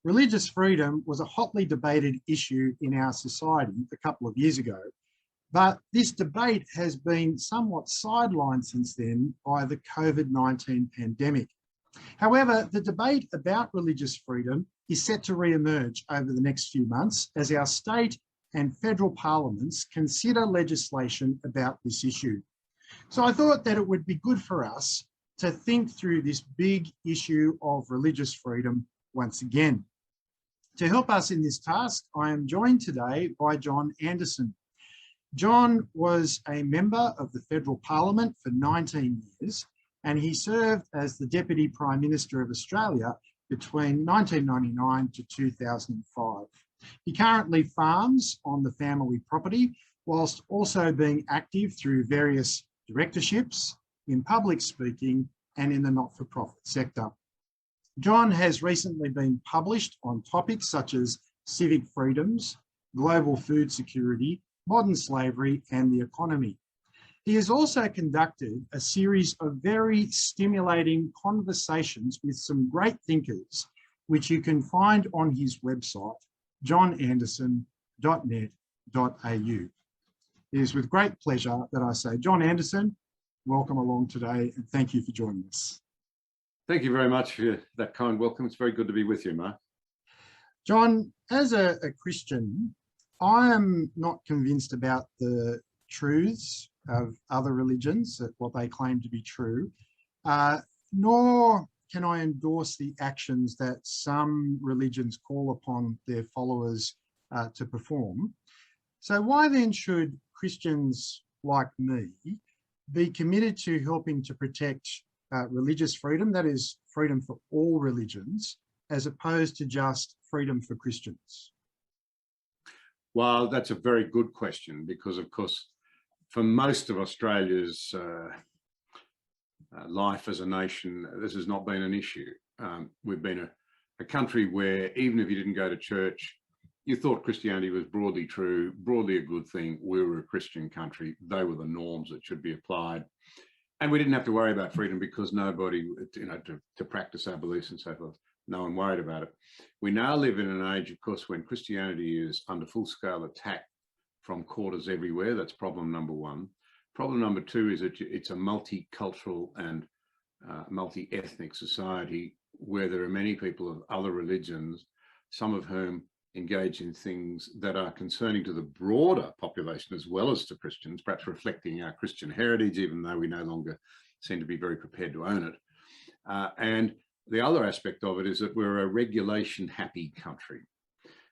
Religious freedom was a hotly debated issue in our society a couple of years ago, but this debate has been somewhat sidelined since then by the COVID-19 pandemic. However, the debate about religious freedom is set to re-emerge over the next few months as our state and federal parliaments consider legislation about this issue. So I thought that it would be good for us to think through this big issue of religious freedom once again. To help us in this task, I am joined today by John Anderson. John was a member of the Federal Parliament for 19 years, and he served as the Deputy Prime Minister of Australia between 1999 to 2005. He currently farms on the family property, whilst also being active through various directorships, in public speaking, and in the not-for-profit sector. John has recently been published on topics such as civic freedoms, global food security, modern slavery, and the economy. He has also conducted a series of very stimulating conversations with some great thinkers, which you can find on his website, johnanderson.net.au. It is with great pleasure that I say, John Anderson, welcome along today, and thank you for joining us. Thank you very much for that kind welcome. It's very good to be with you, Mark. John, as a Christian, I am not convinced about the truths of other religions, what they claim to be true, nor can I endorse the actions that some religions call upon their followers to perform. So why then should Christians like me be committed to helping to protect religious freedom, that is freedom for all religions, as opposed to just freedom for Christians? Well, that's a very good question because, of course, for most of Australia's life as a nation, this has not been an issue. We've been a country where even if you didn't go to church, you thought Christianity was broadly true, broadly a good thing. We were a Christian country. They were the norms that should be applied. And we didn't have to worry about freedom because nobody, to practice our beliefs and so forth, no one worried about it. We now live in an age, of course, when Christianity is under full-scale attack from quarters everywhere. That's problem number one. Problem number two is that it's a multicultural and multi-ethnic society where there are many people of other religions, some of whom engage in things that are concerning to the broader population as well as to Christians, perhaps reflecting our Christian heritage, even though we no longer seem to be very prepared to own it. And the other aspect of it is that we're a regulation-happy country.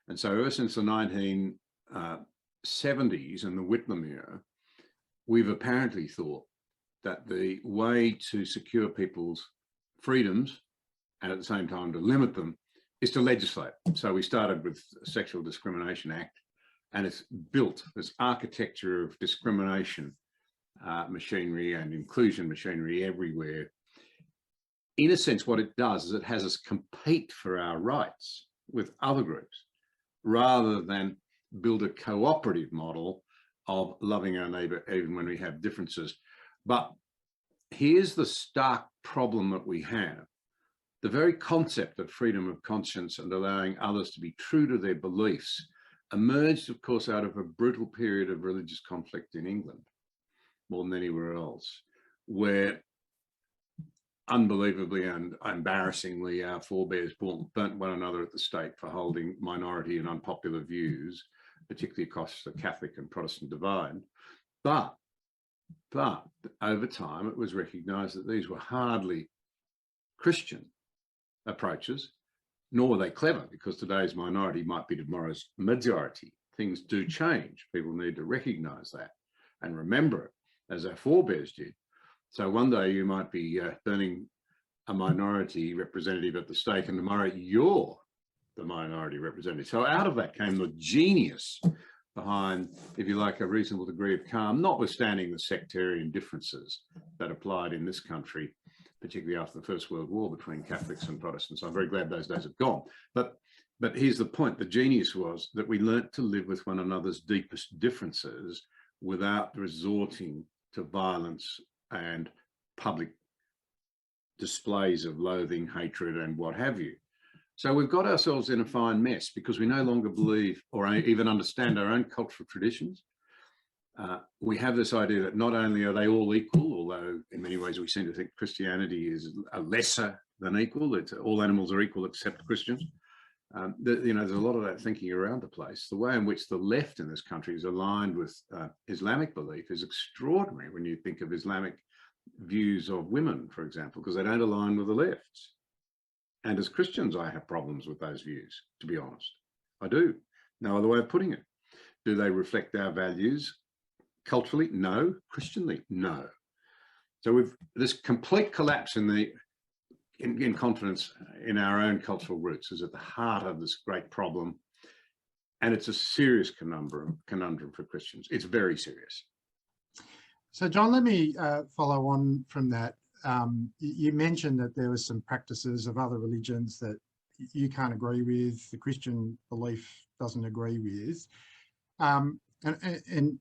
And so ever since the 1970s and the Whitlam era, we've apparently thought that the way to secure people's freedoms and at the same time to limit them is to legislate. So we started with the Sexual Discrimination Act, and it's built this architecture of discrimination machinery and inclusion machinery everywhere. In a sense, what it does is it has us compete for our rights with other groups rather than build a cooperative model of loving our neighbour even when we have differences. But here's the stark problem that we have. The very concept of freedom of conscience and allowing others to be true to their beliefs emerged, of course, out of a brutal period of religious conflict in England, more than anywhere else, where unbelievably and embarrassingly our forebears burnt one another at the stake for holding minority and unpopular views, particularly across the Catholic and Protestant divide. But over time, it was recognised that these were hardly Christian approaches, nor were they clever, because today's minority might be tomorrow's majority. Things do change. People need to recognise that and remember it, as our forebears did. So one day you might be burning a minority representative at the stake, and tomorrow you're the minority representative. So out of that came the genius behind, if you like, a reasonable degree of calm, notwithstanding the sectarian differences that applied in this country, particularly after the First World War between Catholics and Protestants. I'm very glad those days have gone. But here's the point. The genius was that we learnt to live with one another's deepest differences without resorting to violence and public displays of loathing, hatred, and what have you. So we've got ourselves in a fine mess because we no longer believe or even understand our own cultural traditions. We have this idea that not only are they all equal, although in many ways we seem to think Christianity is a lesser than equal, that all animals are equal except Christians. There's a lot of that thinking around the place. The way in which the left in this country is aligned with Islamic belief is extraordinary when you think of Islamic views of women, for example, because they don't align with the left. And as Christians, I have problems with those views, to be honest. I do. No other way of putting it. Do they reflect our values? Culturally, no. Christianly, no. So we've this complete collapse in confidence in our own cultural roots is at the heart of this great problem. And it's a serious conundrum for Christians. It's very serious. So, John, let me follow on from that. You mentioned that there were some practices of other religions that you can't agree with, the Christian belief doesn't agree with. And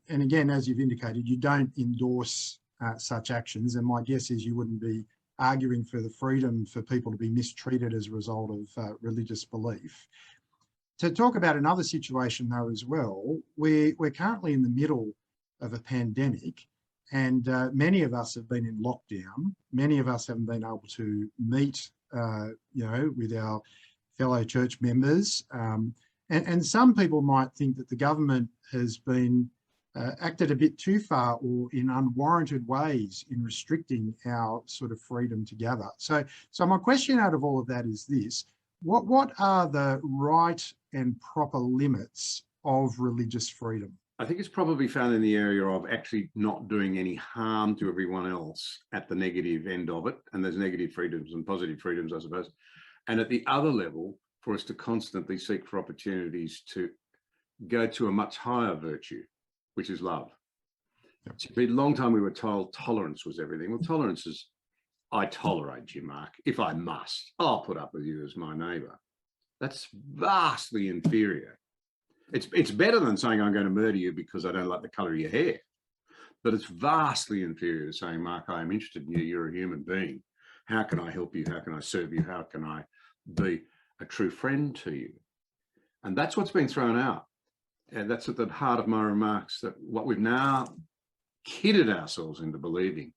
again, as you've indicated, you don't endorse such actions. And my guess is you wouldn't be arguing for the freedom for people to be mistreated as a result of religious belief. To talk about another situation, though, as well, we're currently in the middle of a pandemic, and many of us have been in lockdown. Many of us haven't been able to meet, with our fellow church members. And some people might think that the government has been acted a bit too far or in unwarranted ways in restricting our sort of freedom to gather. So my question out of all of that is this: what are the right and proper limits of religious freedom? I think it's probably found in the area of actually not doing any harm to everyone else at the negative end of it. And there's negative freedoms and positive freedoms, I suppose. And at the other level, for us to constantly seek for opportunities to go to a much higher virtue, which is love. Yep. So for a long time we were told tolerance was everything. Well, tolerance is, I tolerate you, Mark. If I must, I'll put up with you as my neighbour. That's vastly inferior. It's better than saying I'm going to murder you because I don't like the colour of your hair. But it's vastly inferior to saying, Mark, I am interested in you. You're a human being. How can I help you? How can I serve you? How can I be a true friend to you? And that's what's been thrown out. And that's at the heart of my remarks, that what we've now kidded ourselves into believing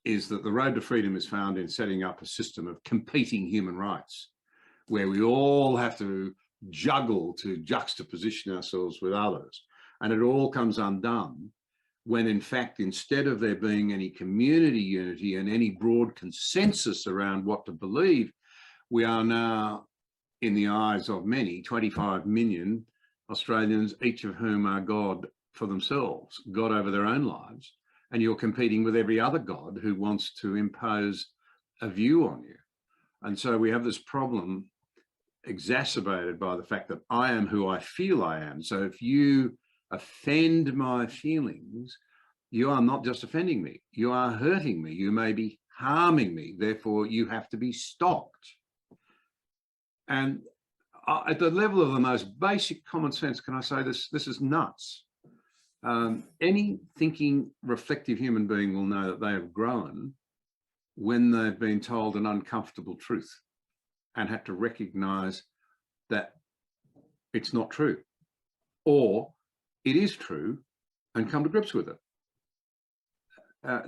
is that the road to freedom is found in setting up a system of competing human rights, where we all have to juggle to juxtaposition ourselves with others. And it all comes undone when, in fact, instead of there being any community unity and any broad consensus around what to believe, we are now, in the eyes of many, 25 million Australians, each of whom are God for themselves, God over their own lives, and you're competing with every other God who wants to impose a view on you. And so we have this problem exacerbated by the fact that I am who I feel I am. So if you offend my feelings, you are not just offending me, you are hurting me, you may be harming me, therefore you have to be stopped. And at the level of the most basic common sense, can I say this is nuts. Any thinking, reflective human being will know that they have grown when they've been told an uncomfortable truth and had to recognize that it's not true, or it is true, and come to grips with it.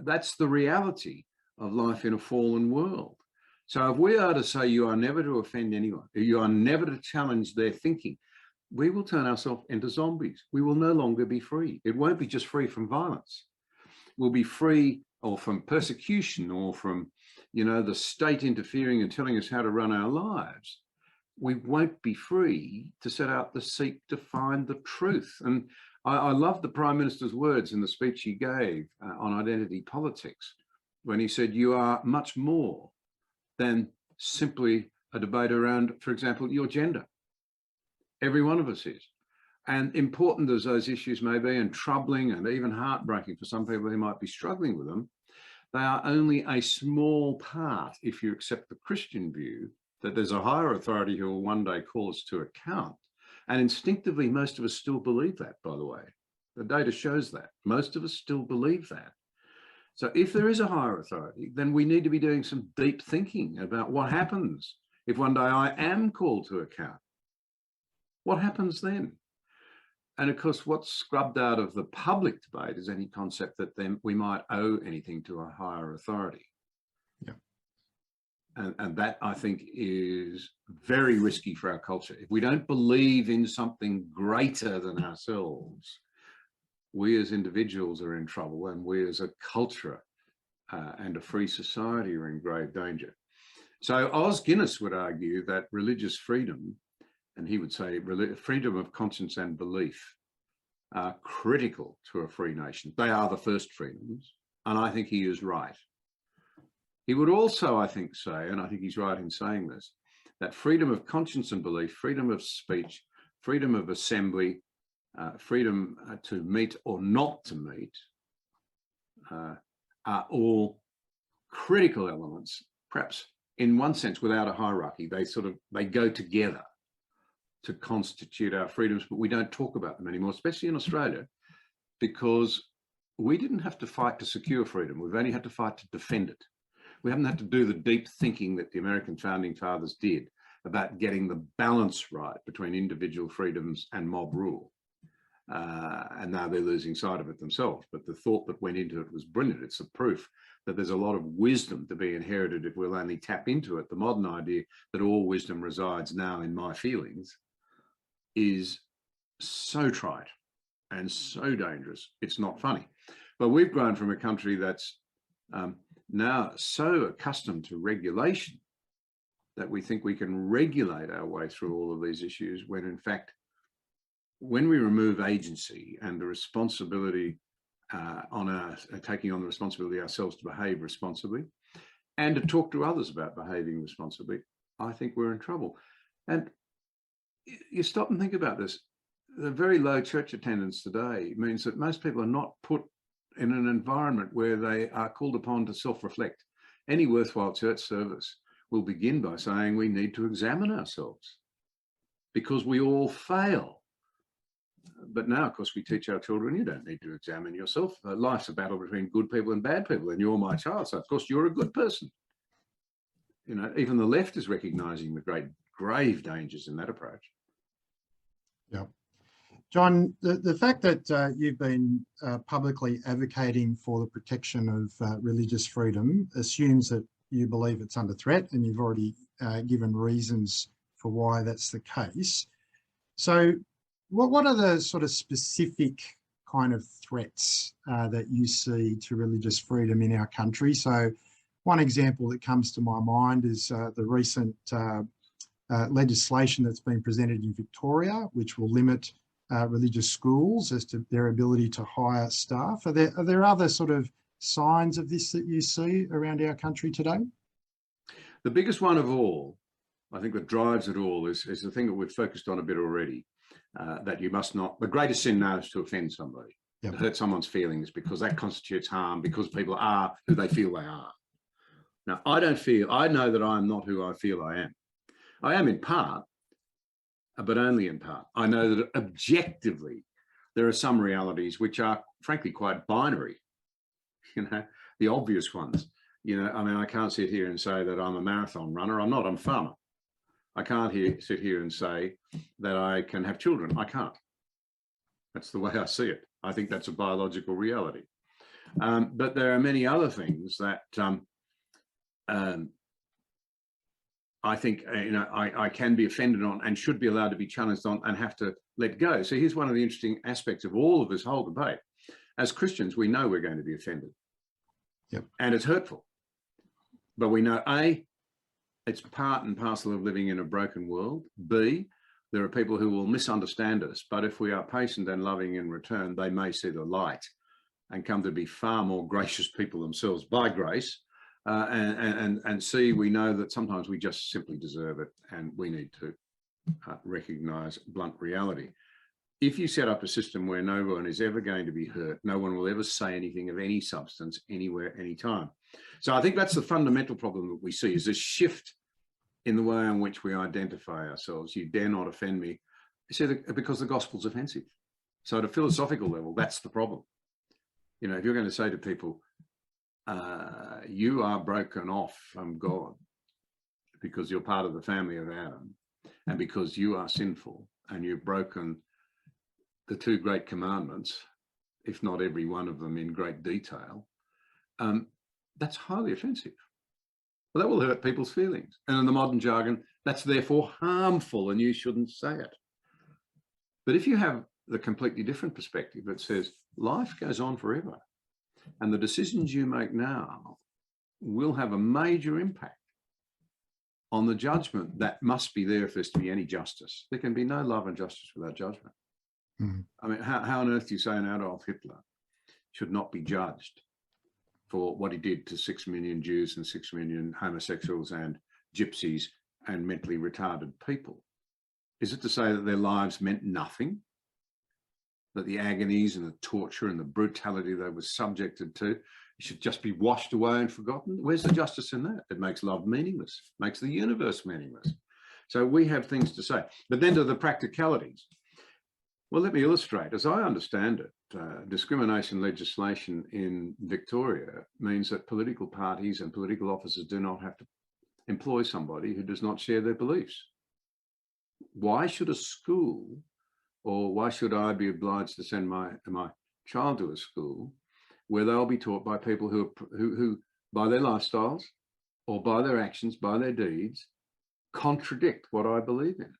That's the reality of life in a fallen world. So if we are to say you are never to offend anyone, you are never to challenge their thinking, we will turn ourselves into zombies. We will no longer be free. It won't be just free from violence. We'll be free or from persecution or from, the state interfering and telling us how to run our lives. We won't be free to set out to seek to find the truth. And I love the Prime Minister's words in the speech he gave on identity politics, when he said, you are much more than simply a debate around, for example, your gender. Every one of us is. And important as those issues may be, and troubling and even heartbreaking for some people who might be struggling with them, they are only a small part, if you accept the Christian view, that there's a higher authority who will one day call us to account. And instinctively, most of us still believe that, by the way. The data shows that. Most of us still believe that. So if there is a higher authority, then we need to be doing some deep thinking about what happens if one day I am called to account, what happens then? And of course, what's scrubbed out of the public debate is any concept that then we might owe anything to a higher authority. Yeah. And that, I think, is very risky for our culture. If we don't believe in something greater than ourselves, we as individuals are in trouble, and we as a culture and a free society are in grave danger. So Os Guinness would argue that religious freedom, and he would say freedom of conscience and belief, are critical to a free nation. They are the first freedoms, and I think he is right. He would also, I think, say, and I think he's right in saying this, that freedom of conscience and belief, freedom of speech, freedom of assembly, freedom to meet or not to meet are all critical elements, perhaps in one sense without a hierarchy. They go together to constitute our freedoms, but we don't talk about them anymore, especially in Australia, because we didn't have to fight to secure freedom. We've only had to fight to defend it. We haven't had to do the deep thinking that the American founding fathers did about getting the balance right between individual freedoms and mob rule. And now they're losing sight of it themselves. But the thought that went into it was brilliant. It's a proof that there's a lot of wisdom to be inherited if we'll only tap into it. The modern idea that all wisdom resides now in my feelings is so trite and so dangerous. It's not funny. But we've grown from a country that's now so accustomed to regulation that we think we can regulate our way through all of these issues, when in fact, when we remove agency and the responsibility taking on the responsibility ourselves to behave responsibly and to talk to others about behaving responsibly, I think we're in trouble. And you stop and think about this. The very low church attendance today means that most people are not put in an environment where they are called upon to self-reflect. Any worthwhile church service will begin by saying we need to examine ourselves because we all fail. But now, of course, we teach our children, you don't need to examine yourself. Life's a battle between good people and bad people, and you're my child, so of course you're a good person. You know, even the left is recognising the great grave dangers in that approach. Yeah. John, the fact that you've been publicly advocating for the protection of religious freedom assumes that you believe it's under threat, and you've already given reasons for why that's the case. So what are the sort of specific kind of threats that you see to religious freedom in our country? So one example that comes to my mind is the recent legislation that's been presented in Victoria, which will limit religious schools as to their ability to hire staff. Are there other sort of signs of this that you see around our country today? The biggest one of all, I think that drives it all, is the thing that we've focused on a bit already, that you must not, the greatest sin now is to offend somebody, to hurt someone's feelings, because that constitutes harm, because people are who they feel they are. Now, I know that I am not who I feel I am. I am in part, but only in part. I know that objectively, there are some realities which are frankly quite binary, the obvious ones. I mean, I can't sit here and say that I'm a marathon runner. I'm not, I'm a farmer. I can't sit here and say that I can have children. I can't. That's the way I see it. I think that's a biological reality. But there are many other things that I think I can be offended on and should be allowed to be challenged on and have to let go. So here's one of the interesting aspects of all of this whole debate. As Christians, we know we're going to be offended. Yep. And it's hurtful. But we know, A, it's part and parcel of living in a broken world. B, there are people who will misunderstand us, but if we are patient and loving in return, they may see the light and come to be far more gracious people themselves by grace. And C, we know that sometimes we just simply deserve it, and we need to recognise blunt reality. If you set up a system where no one is ever going to be hurt, no one will ever say anything of any substance, anywhere, anytime. So I think that's the fundamental problem that we see, is this shift in the way in which we identify ourselves. You dare not offend me, because the gospel's offensive. So at a philosophical level, that's the problem. If you're going to say to people, you are broken off from God, because you're part of the family of Adam, and because you are sinful and you've broken the two great commandments, if not every one of them in great detail, that's highly offensive. Well, that will hurt people's feelings. And in the modern jargon, that's therefore harmful and you shouldn't say it. But if you have the completely different perspective that says life goes on forever and the decisions you make now will have a major impact on the judgment that must be there if there's to be any justice. There can be no love and justice without judgment. I mean, how on earth do you say an Adolf Hitler should not be judged for what he did to 6 million Jews and 6 million homosexuals and gypsies and mentally retarded people? Is it to say that their lives meant nothing? That the agonies and the torture and the brutality they were subjected to should just be washed away and forgotten? Where's the justice in that? It makes love meaningless, makes the universe meaningless. So we have things to say. But then to the practicalities. Well, let me illustrate. As I understand it, discrimination legislation in Victoria means that political parties and political officers do not have to employ somebody who does not share their beliefs. Why should a school, or why should I be obliged to send my child to a school where they'll be taught by people who by their lifestyles or by their actions, by their deeds, contradict what I believe in?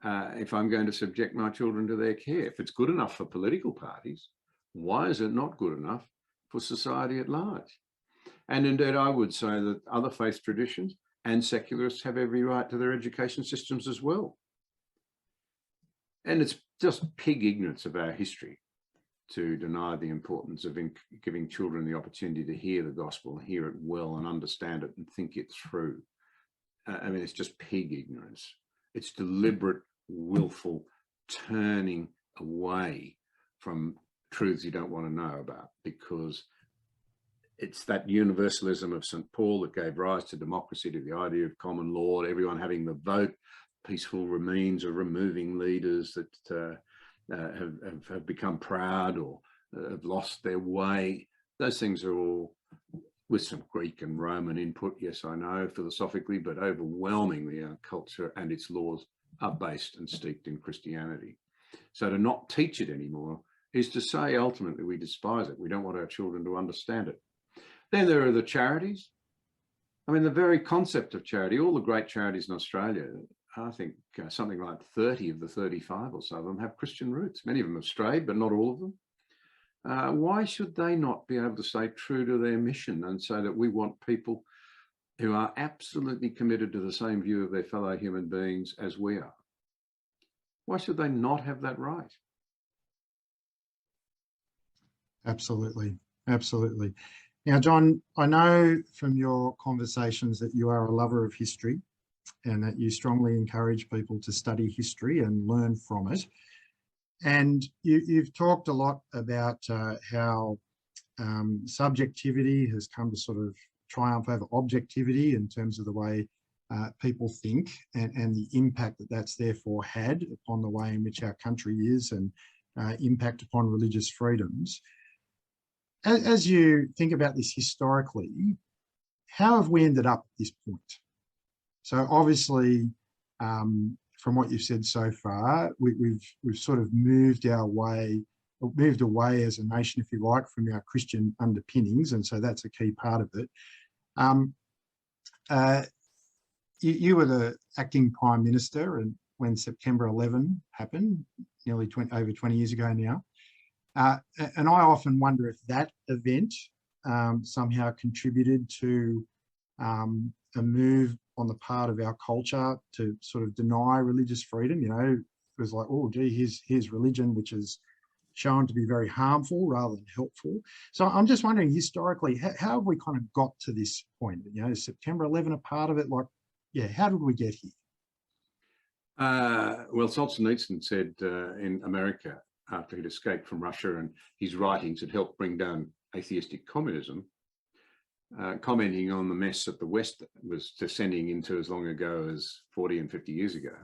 If I'm going to subject my children to their care, if it's good enough for political parties, why is it not good enough for society at large? And indeed, I would say that other faith traditions and secularists have every right to their education systems as well. And it's just pig ignorance of our history to deny the importance of giving children the opportunity to hear the gospel, hear it well and understand it and think it through. I mean, it's just pig ignorance. It's deliberate, willful turning away from truths you don't want to know about, because it's that universalism of St. Paul that gave rise to democracy, to the idea of common law, everyone having the vote, peaceful means of removing leaders that have become proud or have lost their way. Those things are all, with some Greek and Roman input, yes, I know, philosophically, but overwhelmingly our culture and its laws are based and steeped in Christianity. So to not teach it anymore is to say ultimately we despise it. We don't want our children to understand it. Then there are the charities. I mean, the very concept of charity, all the great charities in Australia, I think something like 30 of the 35 or so of them have Christian roots. Many of them have strayed, but not all of them. Why should they not be able to stay true to their mission and say that we want people who are absolutely committed to the same view of their fellow human beings as we are? Why should they not have that right? Absolutely, absolutely. Now, John, I know from your conversations that you are a lover of history and that you strongly encourage people to study history and learn from it. And you've talked a lot about how subjectivity has come to sort of triumph over objectivity in terms of the way people think and the impact that that's therefore had upon the way in which our country is and impact upon religious freedoms. As you think about this historically, how have we ended up at this point? So obviously, from what you've said so far, we've sort of moved away as a nation, if you like, from our Christian underpinnings, and so that's a key part of it. You were the acting Prime Minister and when September 11 happened, nearly over 20 years ago now. And I often wonder if that event somehow contributed to a move on the part of our culture to sort of deny religious freedom. You know, it was like, oh, gee, here's religion, which is shown to be very harmful rather than helpful. So I'm just wondering, historically, how have we kind of got to this point? You know, is September 11 a part of it? Like, yeah, how did we get here? Well, Solzhenitsyn said in America, after he'd escaped from Russia and his writings had helped bring down atheistic communism, commenting on the mess that the West was descending into as long ago as 40 and 50 years ago.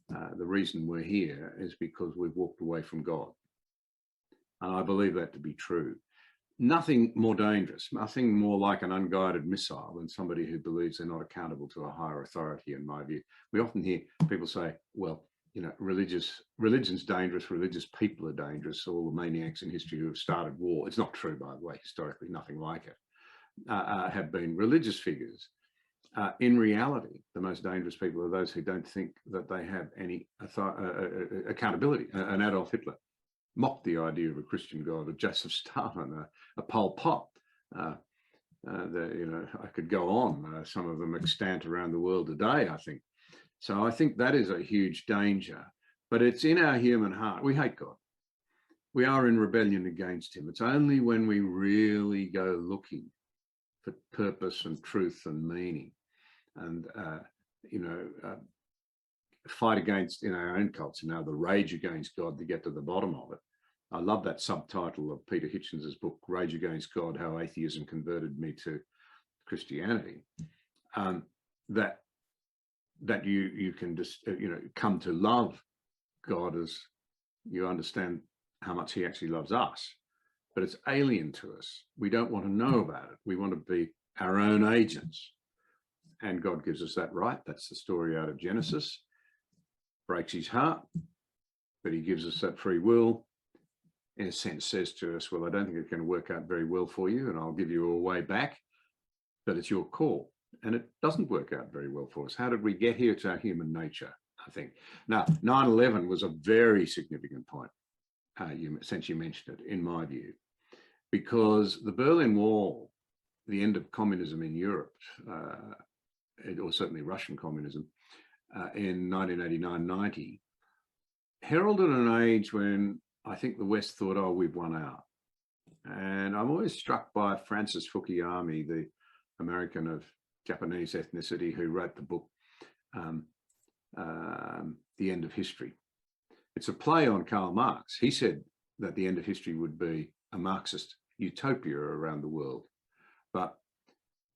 The reason we're here is because we've walked away from God. And I believe that to be true. nothing more dangerous, nothing more like an unguided missile than somebody who believes they're not accountable to a higher authority, in my view. We often hear people say, well, you know, religion's dangerous, religious people are dangerous, all the maniacs in history who have started war. It's not true, by the way, historically, nothing like it, have been religious figures. In reality, the most dangerous people are those who don't think that they have any accountability. An Adolf Hitler mocked the idea of a Christian God, a Joseph Stalin, a Pol Pot. You know, I could go on. Some of them extant around the world today, I think. So I think that is a huge danger. But it's in our human heart. We hate God. We are in rebellion against him. It's only when we really go looking for purpose and truth and meaning and, you know, fight against, in our own culture now, the rage against God to get to the bottom of it. I love that subtitle of Peter Hitchens's book, Rage Against God, How Atheism Converted Me to Christianity. That you can just, you know, come to love God as you understand how much he actually loves us, but it's alien to us. We don't want to know about it. We want to be our own agents. And God gives us that right. That's the story out of Genesis. Breaks his heart, but he gives us that free will. In a sense, says to us, well, I don't think it's going to work out very well for you, and I'll give you a way back, but it's your call. And it doesn't work out very well for us. How did we get here? It's our human nature, I think. Now, 9/11 was a very significant point, since you mentioned it, in my view, because the Berlin Wall, the end of communism in Europe, or certainly Russian communism, in 1989-90, heralded an age when I think the West thought, oh, we've won out. And I'm always struck by Francis Fukuyama, the American of Japanese ethnicity, who wrote the book, The End of History. It's a play on Karl Marx. He said that the end of history would be a Marxist utopia around the world. But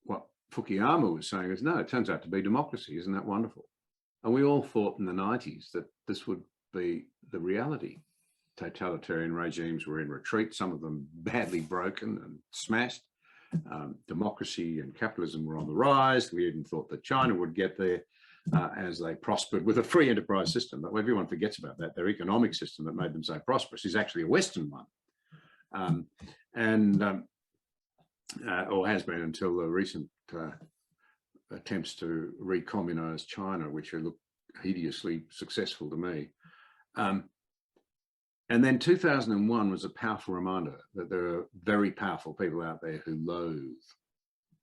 what Fukuyama was saying is, no, it turns out to be democracy. Isn't that wonderful? And we all thought in the 90s that this would be the reality. Totalitarian regimes were in retreat, some of them badly broken and smashed. Democracy and capitalism were on the rise. We even thought that China would get there as they prospered with a free enterprise system. But everyone forgets about that. Their economic system that made them so prosperous is actually a Western one. Or has been until the recent attempts to recommunise China, which look hideously successful to me. And then 2001 was a powerful reminder that there are very powerful people out there who loathe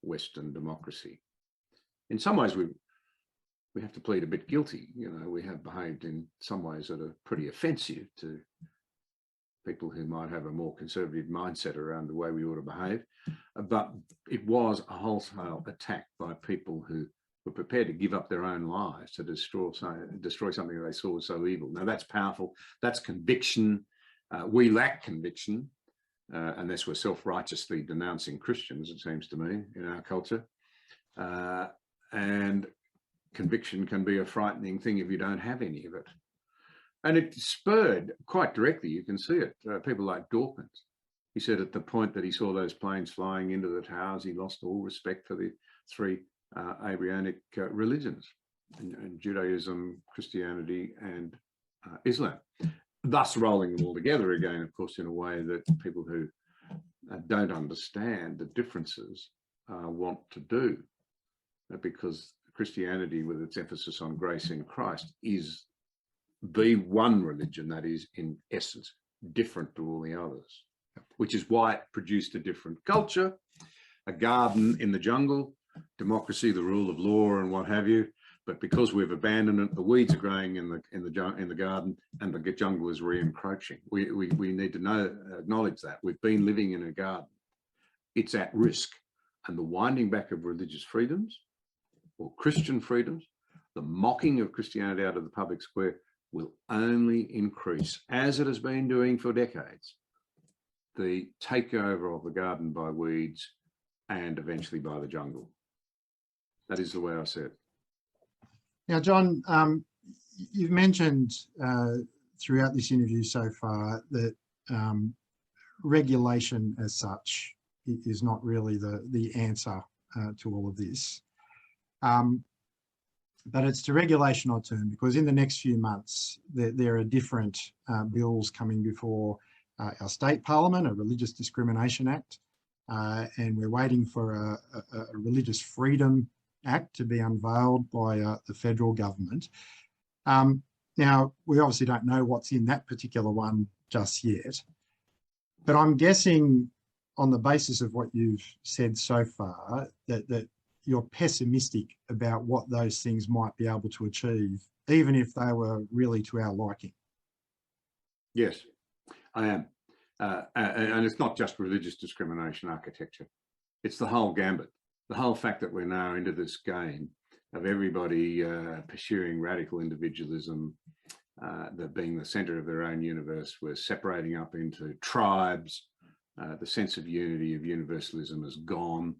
Western democracy. In some ways, we have to plead a bit guilty. You know, we have behaved in some ways that are pretty offensive to people who might have a more conservative mindset around the way we ought to behave. But it was a wholesale attack by people who were prepared to give up their own lives to destroy something they saw as so evil. Now, that's powerful. That's conviction. We lack conviction unless we're self-righteously denouncing Christians, it seems to me, in our culture. And conviction can be a frightening thing if you don't have any of it. And it spurred, quite directly, you can see it, people like Dawkins. He said at the point that he saw those planes flying into the towers, he lost all respect for the three Abrahamic religions, and Judaism, Christianity, and Islam, thus rolling them all together again, of course, in a way that people who don't understand the differences want to do, because Christianity, with its emphasis on grace in Christ, is the one religion that is, in essence, different to all the others, which is why it produced a different culture, a garden in the jungle, democracy, the rule of law, and what have you. But because we've abandoned it, the weeds are growing in the garden, and the jungle is re-encroaching. We need to acknowledge that we've been living in a garden. It's at risk, and the winding back of religious freedoms or Christian freedoms, the mocking of Christianity out of the public square, will only increase, as it has been doing for decades, the takeover of the garden by weeds and eventually by the jungle. That is the way I see it. Now, John, you've mentioned throughout this interview so far that regulation as such is not really the answer to all of this. But it's to regulation I turn, because in the next few months, there are different bills coming before our state parliament, a Religious Discrimination Act, and we're waiting for a Religious Freedom Act to be unveiled by the federal government. Now, we obviously don't know what's in that particular one just yet, but I'm guessing on the basis of what you've said so far, that you're pessimistic about what those things might be able to achieve, even if they were really to our liking. Yes, I am. And it's not just religious discrimination architecture. It's the whole gambit. The whole fact that we're now into this game of everybody pursuing radical individualism, that being the centre of their own universe, we're separating up into tribes. The sense of unity, of universalism has gone.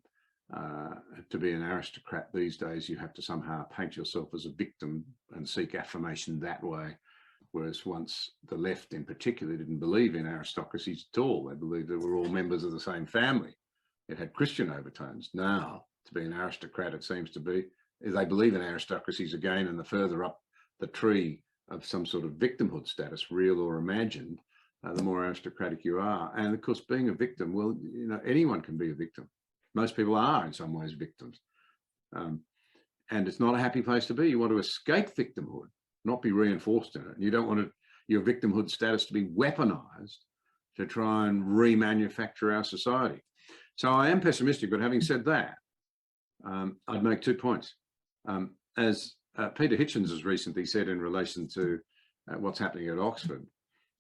To be an aristocrat these days, you have to somehow paint yourself as a victim and seek affirmation that way. Whereas once the left in particular didn't believe in aristocracies at all. They believed that we're all members of the same family. It had Christian overtones. Now, to be an aristocrat, it seems to be, they believe in aristocracies again, and the further up the tree of some sort of victimhood status, real or imagined, the more aristocratic you are. And of course, being a victim, well, you know, anyone can be a victim. Most people are in some ways victims. And it's not a happy place to be. You want to escape victimhood, not be reinforced in it. You don't want your victimhood status to be weaponized to try and remanufacture our society. So I am pessimistic, but having said that, I'd make 2 points. As Peter Hitchens has recently said in relation to what's happening at Oxford,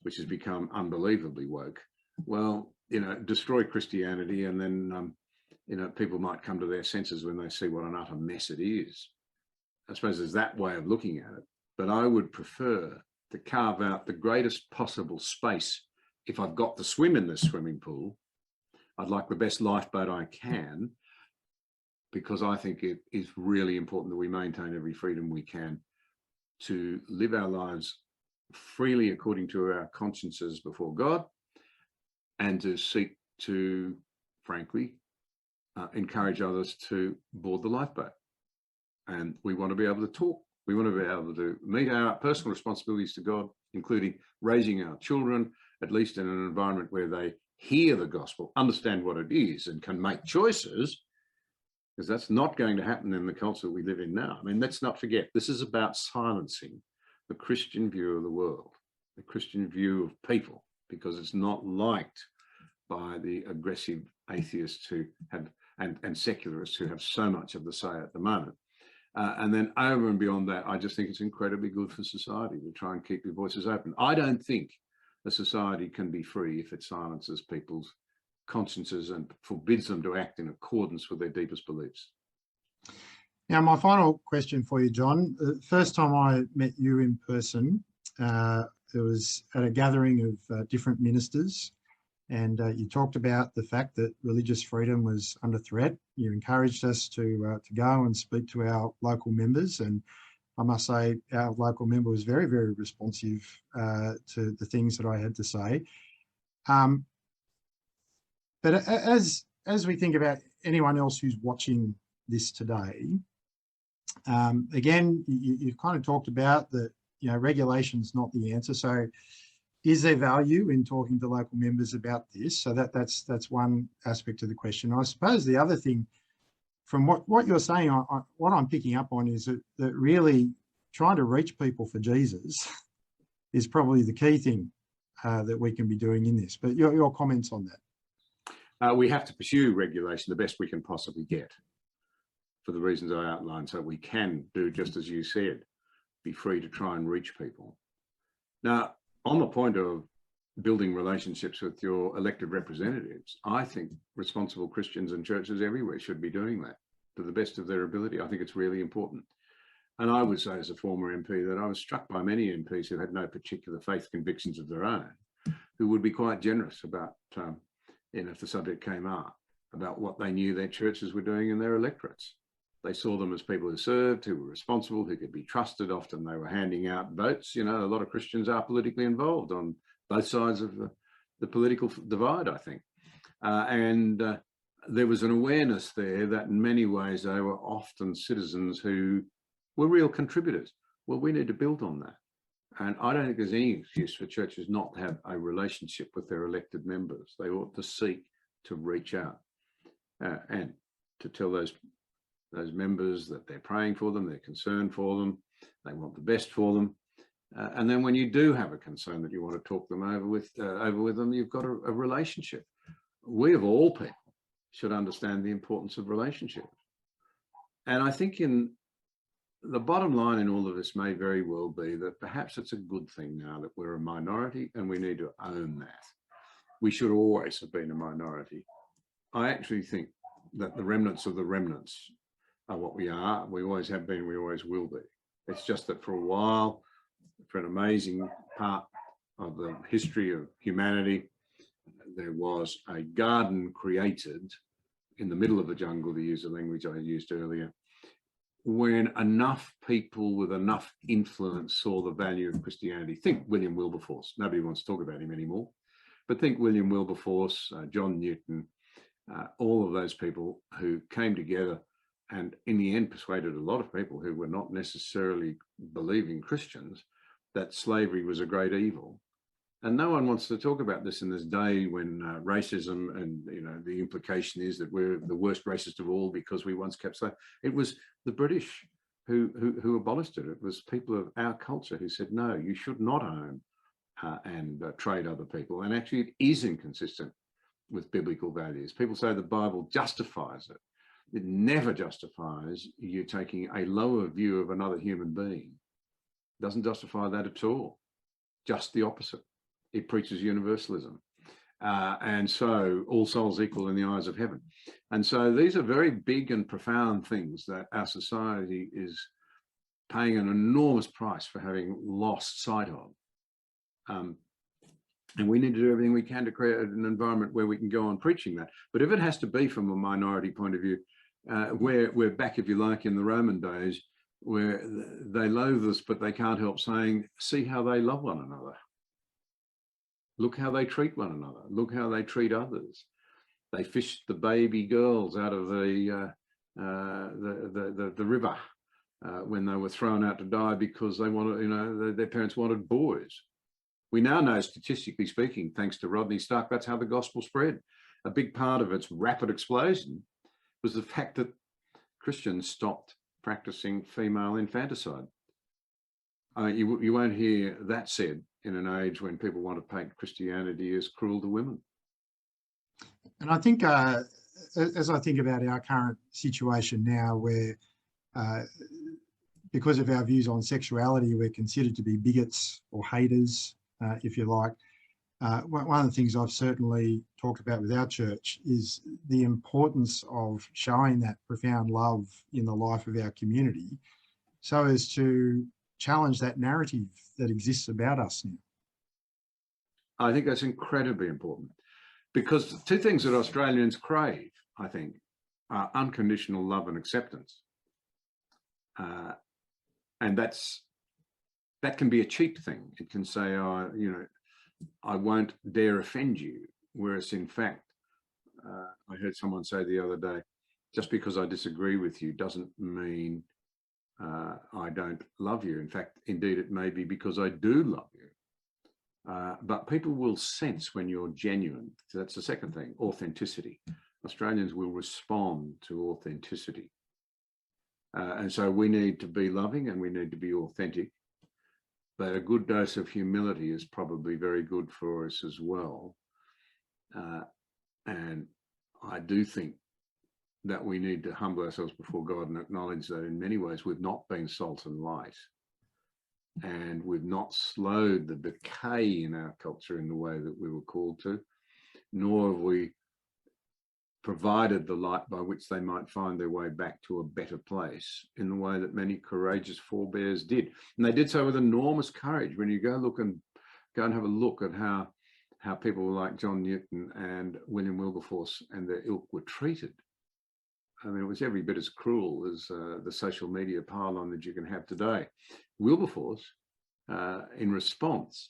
which has become unbelievably woke, well, you know, destroy Christianity and then, you know, people might come to their senses when they see what an utter mess it is. I suppose there's that way of looking at it, but I would prefer to carve out the greatest possible space. If I've got to swim in this swimming pool, I'd like the best lifeboat I can, because I think it is really important that we maintain every freedom we can to live our lives freely according to our consciences before God, and to seek to, frankly, encourage others to board the lifeboat. And we want to be able to talk. We want to be able to meet our personal responsibilities to God, including raising our children, at least in an environment where they hear the gospel, understand what it is, and can make choices, because that's not going to happen in the culture we live in now. I mean, let's not forget, this is about silencing the Christian view of the world, the Christian view of people, because it's not liked by the aggressive atheists who have, and secularists who have so much of the say at the moment. And then over and beyond that, I just think it's incredibly good for society to try and keep your voices open. I don't think a society can be free if it silences people's consciences and forbids them to act in accordance with their deepest beliefs. Now, my final question for you, John. The first time I met you in person, it was at a gathering of different ministers, and you talked about the fact that religious freedom was under threat. You encouraged us to go and speak to our local members, and I must say our local member was very, very responsive to the things that I had to say. But as we think about anyone else who's watching this today, again, you've kind of talked about that, you know, regulation's not the answer. So is there value in talking to local members about this? So that's one aspect of the question. I suppose the other thing, from what you're saying, what I'm picking up on is that really trying to reach people for Jesus is probably the key thing that we can be doing in this. But your comments on that? We have to pursue regulation the best we can possibly get, for the reasons I outlined, so we can do just as you said, be free to try and reach people. Now, on the point of building relationships with your elected representatives, I think responsible Christians and churches everywhere should be doing that to the best of their ability. I think it's really important. And I would say, as a former MP, that I was struck by many MPs who had no particular faith convictions of their own, who would be quite generous about, if the subject came up, about what they knew their churches were doing in their electorates. They saw them as people who served, who were responsible, who could be trusted. Often they were handing out votes. You know, a lot of Christians are politically involved on both sides of the political divide, I think. There was an awareness there that in many ways they were often citizens who were real contributors. Well, we need to build on that. And I don't think there's any excuse for churches not to have a relationship with their elected members. They ought to seek to reach out and to tell those members that they're praying for them, they're concerned for them, they want the best for them. And then when you do have a concern that you want to talk them over with them, you've got a relationship. We of all people should understand the importance of relationships. And I think in the bottom line in all of this may very well be that perhaps it's a good thing now that we're a minority, and we need to own that. We should always have been a minority. I actually think that the remnants of the remnants are what we are. We always have been, we always will be. It's just that for a while, for an amazing part of the history of humanity, there was a garden created in the middle of the jungle, to use the language I used earlier, when enough people with enough influence saw the value of Christianity. Think William Wilberforce. Nobody wants to talk about him anymore, but think William Wilberforce, John Newton, all of those people who came together and in the end persuaded a lot of people who were not necessarily believing Christians that slavery was a great evil. And no one wants to talk about this in this day when racism and, you know, the implication is that we're the worst racist of all because we once kept slaves. It was the British who abolished it. It was people of our culture who said, no, you should not own and trade other people. And actually it is inconsistent with biblical values. People say the Bible justifies it. It never justifies you taking a lower view of another human being. It doesn't justify that at all. Just the opposite. It preaches universalism. And so all souls equal in the eyes of heaven. And so these are very big and profound things that our society is paying an enormous price for having lost sight of. And we need to do everything we can to create an environment where we can go on preaching that. But if it has to be from a minority point of view, we're back, if you like, in the Roman days, where they loathe us, but they can't help saying, see how they love one another. Look how they treat one another. Look how they treat others. They fished the baby girls out of the river when they were thrown out to die because they wanted, you know, their parents wanted boys. We now know, statistically speaking, thanks to Rodney Stark, that's how the gospel spread. A big part of its rapid explosion was the fact that Christians stopped practicing female infanticide. You won't hear that said in an age when people want to paint Christianity as cruel to women. And I think, as I think about our current situation now, where because of our views on sexuality, we're considered to be bigots or haters, if you like. One of the things I've certainly talked about with our church is the importance of showing that profound love in the life of our community so as to challenge that narrative that exists about us now. I think that's incredibly important, because the two things that Australians crave, I think, are unconditional love and acceptance. And that can be a cheap thing. It can say, oh, you know, I won't dare offend you. Whereas in fact, I heard someone say the other day, just because I disagree with you doesn't mean I don't love you. In fact, indeed, it may be because I do love you. But people will sense when you're genuine. So that's the second thing, authenticity. Australians will respond to authenticity. And so we need to be loving and we need to be authentic. But a good dose of humility is probably very good for us as well. And I do think that we need to humble ourselves before God and acknowledge that in many ways we've not been salt and light. And we've not slowed the decay in our culture in the way that we were called to, nor have we provided the light by which they might find their way back to a better place in the way that many courageous forebears did. And they did so with enormous courage. When you go and have a look at how people like John Newton and William Wilberforce and their ilk were treated, I mean, it was every bit as cruel as the social media pile-on that you can have today. Wilberforce, in response,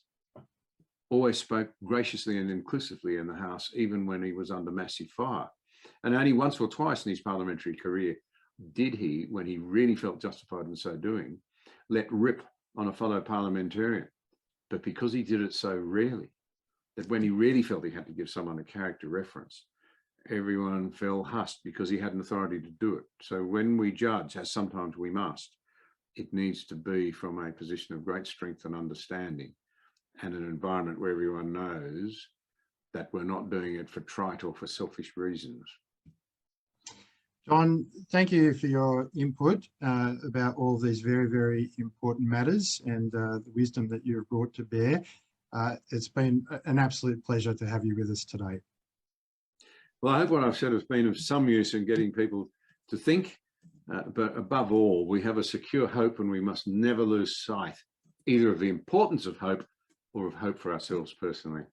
always spoke graciously and inclusively in the House, even when he was under massive fire. And only once or twice in his parliamentary career did he, when he really felt justified in so doing, let rip on a fellow parliamentarian. But because he did it so rarely, that when he really felt he had to give someone a character reference, everyone fell hushed because he had an authority to do it. So when we judge, as sometimes we must, it needs to be from a position of great strength and understanding, and an environment where everyone knows that we're not doing it for trite or for selfish reasons. John, thank you for your input about all these very, very important matters and the wisdom that you've brought to bear. It's been an absolute pleasure to have you with us today. Well, I hope what I've said has been of some use in getting people to think, but above all, we have a secure hope, and we must never lose sight either of the importance of hope or of hope for ourselves personally.